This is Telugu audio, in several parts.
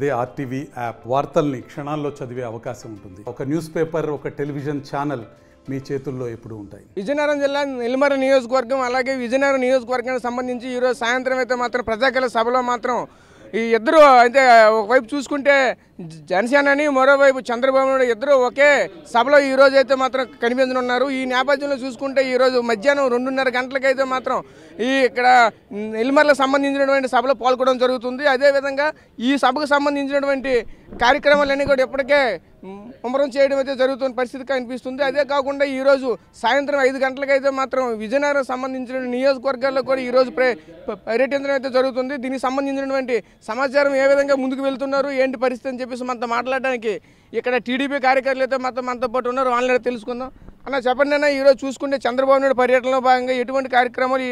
అదే ఆర్టీవీ యాప్ వార్తల్ని క్షణాల్లో చదివే అవకాశం ఉంటుంది. ఒక న్యూస్ పేపర్, ఒక టెలివిజన్ ఛానల్ మీ చేతుల్లో ఎప్పుడూ ఉంటాయి. విజయనగరం జిల్లా నెల్లిమర్ల నియోజకవర్గం అలాగే విజయనగరం నియోజకవర్గానికి సంబంధించి ఈరోజు సాయంత్రం అయితే మాత్రం ప్రజాకళ సభలో మాత్రం ఈ ఇద్దరు అయితే ఒకవైపు చూసుకుంటే జనసేనని, మరోవైపు చంద్రబాబు నాయుడు ఇద్దరు ఒకే సభలో ఈరోజు అయితే మాత్రం కనిపించనున్నారు. ఈ నేపథ్యంలో చూసుకుంటే ఈరోజు మధ్యాహ్నం 2:30 గంటలకైతే మాత్రం ఇక్కడ నెల్లిమర్లకు సంబంధించినటువంటి సభలో పాల్గొనడం జరుగుతుంది. అదేవిధంగా ఈ సభకు సంబంధించినటువంటి కార్యక్రమాలన్నీ కూడా ఇప్పటికే ముమ్మరం చేయడం అయితే జరుగుతున్న పరిస్థితి కనిపిస్తుంది. అదే కాకుండా ఈరోజు సాయంత్రం 5 గంటలకైతే మాత్రం విజయనగరం సంబంధించిన నియోజకవర్గాల్లో కూడా ఈరోజు పర్యటించడం అయితే జరుగుతుంది. దీనికి సంబంధించినటువంటి సమాచారం ఏ విధంగా ముందుకు వెళ్తున్నారు, ఏంటి పరిస్థితి అని చెప్పేసి మనతో మాట్లాడడానికి ఇక్కడ టీడీపీ కార్యకర్తలు అయితే మనతో పాటు ఉన్నారు. వాళ్ళని తెలుసుకుందాం. అన్న చెప్పండి అన్న, ఈరోజు చూసుకుంటే చంద్రబాబు నాయుడు పర్యటనలో భాగంగా ఎటువంటి కార్యక్రమాలు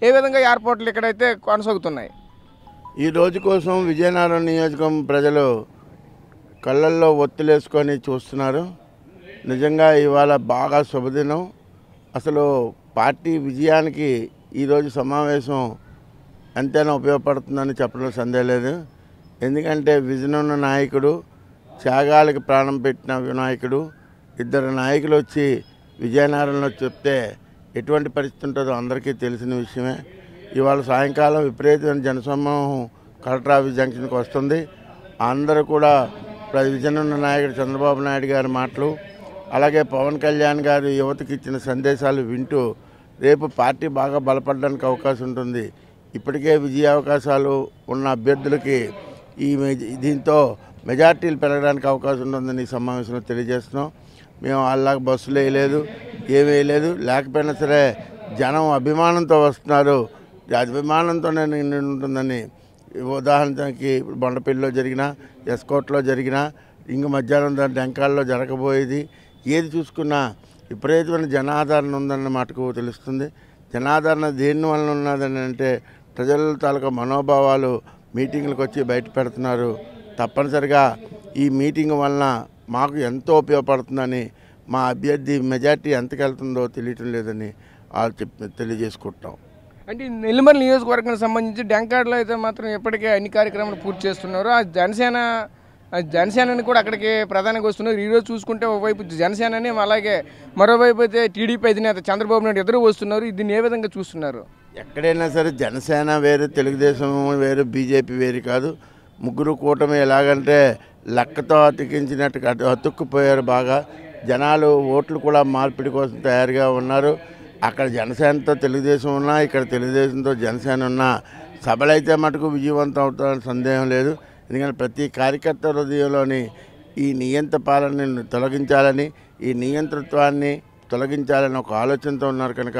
ఏ విధంగా ఏర్పాట్లు ఇక్కడైతే కొనసాగుతున్నాయి? ఈ రోజు కోసం విజయనగరం నియోజకవర్గం ప్రజలు కళ్ళల్లో ఒత్తులేసుకొని చూస్తున్నారు. నిజంగా ఇవాళ బాగా శుభదినం. అసలు పార్టీ విజయానికి ఈరోజు సమావేశం ఎంతైనా ఉపయోగపడుతుందని చెప్పడం సందేహం లేదు. ఎందుకంటే విజన్ ఉన్న నాయకుడు, త్యాగాలకు ప్రాణం పెట్టిన వినాయకుడు, ఇద్దరు నాయకులు వచ్చి విజయనగరంలో చెప్తే ఎటువంటి పరిస్థితి ఉంటుందో అందరికీ తెలిసిన విషయమే. ఇవాళ సాయంకాలం విపరీతమైన జనసమూహం కలెక్టర్ ఆఫీస్ జంక్షన్కి వస్తుంది. అందరూ కూడా విజన్ ఉన్న నాయకుడు చంద్రబాబు నాయుడు గారి మాటలు, అలాగే పవన్ కళ్యాణ్ గారు యువతకి ఇచ్చిన సందేశాలు వింటూ రేపు పార్టీ బాగా బలపడడానికి అవకాశం ఉంటుంది. ఇప్పటికే విజయ అవకాశాలు ఉన్న అభ్యర్థులకి దీంతో మెజార్టీలు పెరగడానికి అవకాశం ఉంటుందని ఈ సమావేశంలో తెలియజేస్తున్నాం. మేము వాళ్ళకి బస్సులు వేయలేదు, ఏమీ వేయలేదు. లేకపోయినా సరే జనం అభిమానంతో వస్తున్నారు. అభిమానంతోనే ఉంటుందని ఉదాహరణకి బొండపల్లిలో జరిగిన, ఎస్కోట్లో జరిగిన, ఇంక మధ్యాహ్నం డెంకాల్లో జరగబోయేది ఏది చూసుకున్నా విపరీతమైన జనాదరణ ఉందన్న మాటకు తెలుస్తుంది. జనాదరణ దేని వలన ఉన్నదని అంటే ప్రజల తాలూకా మనోభావాలు మీటింగ్లకు వచ్చి బయట పెడుతున్నారు. తప్పనిసరిగా ఈ మీటింగ్ వలన మాకు ఎంతో ఉపయోగపడుతుందని, మా అభ్యర్థి మెజార్టీ ఎంతకు వెళ్తుందో తెలియటం లేదని తెలియజేసుకుంటాం. అంటే నెల్లిమర్ల నియోజకవర్గానికి సంబంధించి డెంకాడ్లో అయితే మాత్రం ఇప్పటికే అన్ని కార్యక్రమాలు పూర్తి చేస్తున్నారు. ఆ జనసేనని కూడా అక్కడికి ప్రధానంగా వస్తున్నారు. ఈరోజు చూసుకుంటే ఒకవైపు జనసేనని, అలాగే మరోవైపు అయితే టీడీపీ అధినేత చంద్రబాబు నాయుడు ఇద్దరు వస్తున్నారు. దీన్ని ఏ విధంగా చూస్తున్నారు? ఎక్కడైనా సరే జనసేన వేరు, తెలుగుదేశం వేరు, బీజేపీ వేరు కాదు. ముగ్గురు కూటమి ఎలాగంటే లెక్కతో అతికించినట్టుగా అతుక్కుపోయారు. బాగా జనాలు ఓట్లు కూడా మార్పిడి కోసం తయారుగా ఉన్నారు. అక్కడ జనసేనతో తెలుగుదేశం ఉన్నా, ఇక్కడ తెలుగుదేశంతో జనసేన ఉన్నా సభలైతే మటుకు విజయవంతం అవుతారని సందేహం లేదు. ఎందుకంటే ప్రతి కార్యకర్త హృదయంలోని ఈ నియంత్ర పాలనని తొలగించాలని, ఈ నియంతృత్వాన్ని తొలగించాలని ఒక ఆలోచనతో ఉన్నారు. కనుక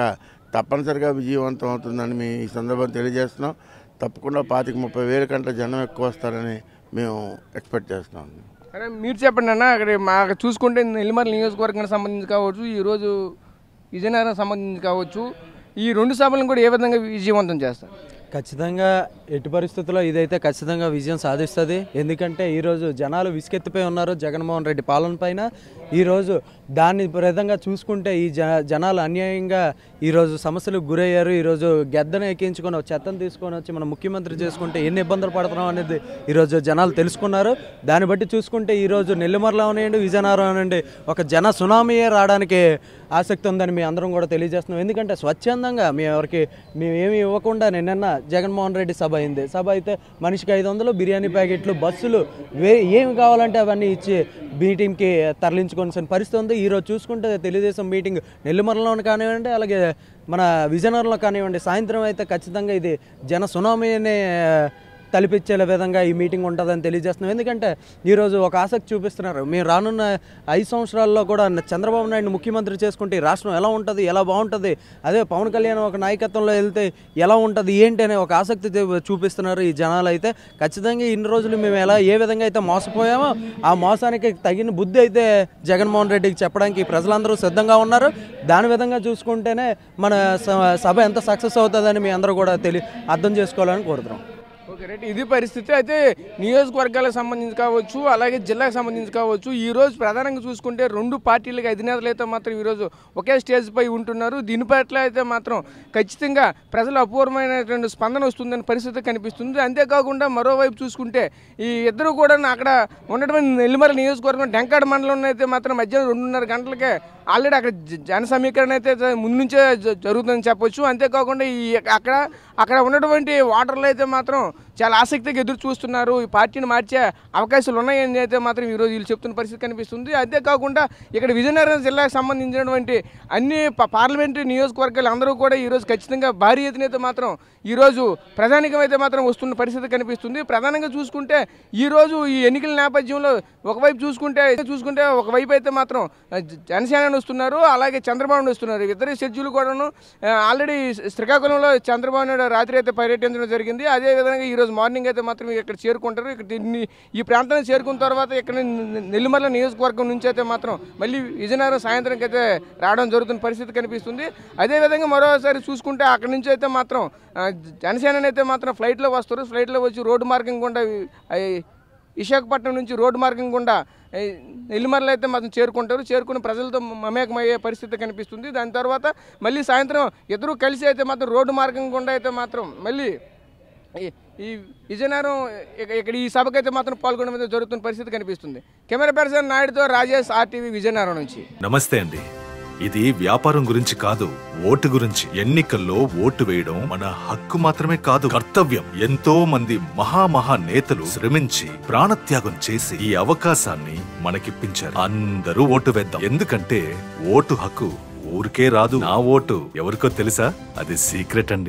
తప్పనిసరిగా విజయవంతం అవుతుందని మేము ఈ సందర్భం తెలియజేస్తున్నాం. తప్పకుండా 25-30 వేల కంటే జనం ఎక్కువ వస్తారని మేము ఎక్స్పెక్ట్ చేస్తున్నాం. అరే మీరు చెప్పండి అన్న, అక్కడ మాకు చూసుకుంటే నెల్లిమర్ల నియోజకవర్గానికి సంబంధించి కావచ్చు, ఈరోజు విజయనగరం సంబంధించి కావచ్చు, ఈ 2 సభలను కూడా ఏ విధంగా విజయవంతం చేస్తారు? ఖచ్చితంగా ఎట్టి పరిస్థితుల్లో ఇదైతే ఖచ్చితంగా విజయం సాధిస్తుంది. ఎందుకంటే ఈరోజు జనాలు విసుకెత్తిపోయి ఉన్నారు జగన్మోహన్ రెడ్డి పాలన పైన. ఈరోజు దాన్ని విధంగా చూసుకుంటే ఈ జనాలు అన్యాయంగా ఈరోజు సమస్యలకు గురయ్యారు. ఈరోజు గెద్దను ఎక్కించుకొని చెత్తను తీసుకొని వచ్చి మన ముఖ్యమంత్రి చేసుకుంటే ఎన్ని ఇబ్బందులు పడుతున్నాం అనేది ఈరోజు జనాలు తెలుసుకున్నారు. దాన్ని బట్టి చూసుకుంటే ఈరోజు నెల్లిమర్ల అనండి, విజయనగరం అనండి, ఒక జన సునామీయే రావడానికి ఆసక్తి ఉందని మేము అందరం కూడా తెలియజేస్తున్నాం. ఎందుకంటే స్వచ్ఛందంగా మేము ఏమి ఇవ్వకుండా నిన్న జగన్మోహన్ రెడ్డి సభ అయింది. సభ అయితే మనిషికి 500 బిర్యానీ ప్యాకెట్లు, బస్సులు ఏమి కావాలంటే అవన్నీ ఇచ్చి మీటింగ్కి తరలించుకోవాల్సిన పరిస్థితి ఉంది. ఈరోజు చూసుకుంటే తెలుగుదేశం మీటింగ్ నెల్లిమర్లలో కానివ్వండి, అలాగే మన విజయనగరంలో కానివ్వండి, సాయంత్రం అయితే ఖచ్చితంగా ఇది జన సునామీని తలపించే విధంగా ఈ మీటింగ్ ఉంటుందని తెలియజేస్తున్నాం. ఎందుకంటే ఈరోజు ఒక ఆసక్తి చూపిస్తున్నారు. మేము రానున్న 5 సంవత్సరాల్లో కూడా చంద్రబాబు నాయుడు ముఖ్యమంత్రి చేసుకుంటే రాష్ట్రం ఎలా ఉంటుంది, ఎలా బాగుంటుంది, అదే పవన్ కళ్యాణ్ ఒక నాయకత్వంలో వెళ్తే ఎలా ఉంటుంది ఏంటి అనే ఒక ఆసక్తి చూపిస్తున్నారు ఈ జనాలు. అయితే ఖచ్చితంగా ఇన్ని రోజులు మేము ఏ విధంగా అయితే మోసపోయామో ఆ మోసానికి తగిన బుద్ధి అయితే జగన్మోహన్ రెడ్డికి చెప్పడానికి ప్రజలందరూ సిద్ధంగా ఉన్నారు. దాని విధంగా చూసుకుంటేనే మన సభ ఎంత సక్సెస్ అవుతుందని మీ అందరూ కూడా అర్థం చేసుకోవాలని కోరుతున్నాం. ఓకే రైట్, ఇది పరిస్థితి. అయితే నియోజకవర్గాలకు సంబంధించి కావచ్చు, అలాగే జిల్లాకు సంబంధించి కావచ్చు, ఈరోజు ప్రధానంగా చూసుకుంటే 2 పార్టీలకు అధినేతలు అయితే మాత్రం ఈరోజు ఒకే స్టేజ్ పై ఉంటున్నారు. దీని పట్ల అయితే మాత్రం ఖచ్చితంగా ప్రజలు అపూర్వమైనటువంటి స్పందన వస్తుందని పరిస్థితి కనిపిస్తుంది. అంతేకాకుండా మరోవైపు చూసుకుంటే ఈ ఇద్దరు కూడా అక్కడ ఉన్నటువంటి నెల్లిమర్ల నియోజకవర్గం డెంకాడ మండలంలో అయితే మాత్రం మధ్యాహ్నం 2:30 గంటలకే ఆల్రెడీ అక్కడ జన సమీకరణ అయితే ముందు నుంచే జరుగుతుందని చెప్పొచ్చు. అంతేకాకుండా అక్కడ ఉన్నటువంటి ఓటర్లు అయితే మాత్రం చాలా ఆసక్తిగా ఎదురు చూస్తున్నారు. ఈ పార్టీని మార్చే అవకాశాలు ఉన్నాయని అయితే మాత్రం ఈరోజు వీళ్ళు చెప్తున్న పరిస్థితి కనిపిస్తుంది. అంతేకాకుండా ఇక్కడ విజయనగరం జిల్లాకు సంబంధించినటువంటి అన్ని పార్లమెంటరీ నియోజకవర్గాలు అందరూ కూడా ఈరోజు ఖచ్చితంగా భారీ ఎత్తున అయితే మాత్రం ఈరోజు ప్రధానికం అయితే మాత్రం వస్తున్న పరిస్థితి కనిపిస్తుంది. ప్రధానంగా చూసుకుంటే ఈరోజు ఈ ఎన్నికల నేపథ్యంలో ఒకవైపు చూసుకుంటే ఒకవైపు అయితే మాత్రం జనసేన వస్తున్నారు, అలాగే చంద్రబాబు వస్తున్నారు. ఇద్దరు షెడ్యూల్ కూడాను ఆల్రెడీ శ్రీకాకుళంలో చంద్రబాబు నాయుడు రాత్రి అయితే పర్యటించడం జరిగింది. అదేవిధంగా ఈరోజు మార్నింగ్ అయితే మాత్రం ఇక్కడ చేరుకుంటారు. ఈ ప్రాంతానికి చేరుకున్న తర్వాత ఇక్కడ నెల్లిమర్ల నియోజకవర్గం నుంచి అయితే మాత్రం మళ్ళీ విజయనగరం సాయంత్రంకి అయితే రావడం జరుగుతున్న పరిస్థితి కనిపిస్తుంది. అదేవిధంగా మరోసారి చూసుకుంటే అక్కడి నుంచి అయితే మాత్రం జనసేన అయితే మాత్రం ఫ్లైట్లో వస్తారు. ఫ్లైట్లో వచ్చి రోడ్డు మార్గం గుండా విశాఖపట్నం నుంచి రోడ్డు మార్గం గుండా నెల్లిమర్ల అయితే మాత్రం చేరుకుని ప్రజలతో మమేకమయ్యే పరిస్థితి కనిపిస్తుంది. దాని తర్వాత మళ్ళీ సాయంత్రం ఇద్దరు కలిసి అయితే మాత్రం రోడ్డు మార్గం గుండా అయితే మాత్రం మళ్ళీ ఈ విజయనగరం ఇక్కడ ఈ సభకైతే మాత్రం పాల్గొనడం జరుగుతున్న పరిస్థితి కనిపిస్తుంది. కెమెరా పర్సన్ నాయుడుతో రాజేష్, RTV విజయనగరం నుంచి. నమస్తే అండి. ఇది వ్యాపారం గురించి కాదు, ఓటు గురించి. ఎన్నికల్లో ఓటు వేయడం మన హక్కు మాత్రమే కాదు, కర్తవ్యం. ఎంతో మంది మహా నేతలు శ్రమించి ప్రాణత్యాగం చేసి ఈ అవకాశాన్ని మనకిప్పించారు. అందరూ ఓటు వేద్దాం. ఎందుకంటే ఓటు హక్కు ఊరికే రాదు. నా ఓటు ఎవరికో తెలుసా? అది సీక్రెట్ అండి.